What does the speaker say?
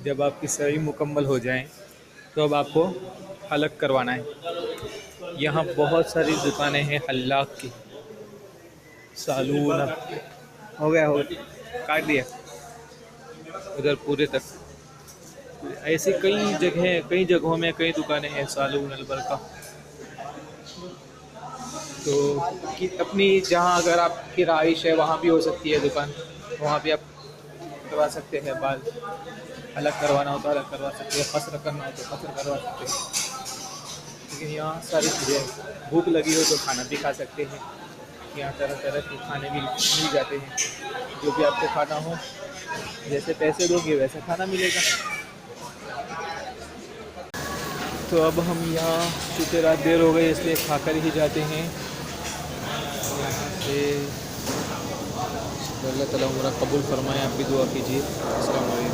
जब आपकी सही मुकम्मल हो जाए तो अब आपको हलक करवाना है। यहाँ बहुत सारी दुकानें हैं हल्लाक की, सालून। हो गया काट दिया उधर पूरे तक। ऐसी कई जगहों में कई दुकानें हैं सालून अलबरका। तो अपनी जहाँ अगर आपकी रहाइश है वहाँ भी हो सकती है दुकान, वहाँ भी आप करवा सकते हैं बाल। अलग करवाना हो तो अलग करवा सकते हैं, कसर करना हो तो कसर करवा सकते हैं। लेकिन यहाँ सारी चीज़ें, भूख लगी हो तो खाना भी खा सकते हैं। यहाँ तरह तरह के खाने भी मिल जाते हैं, जो भी आपको खाना हो, जैसे पैसे दोगे वैसे खाना मिलेगा। तो अब हम यहाँ, चूँकि रात देर हो गई इसलिए खाकर ही जाते हैं यहाँ से। अल्लाह ताला उम्र कबूल फरमाए, आप भी दुआ कीजिए। अस्सलाम वालेकुम।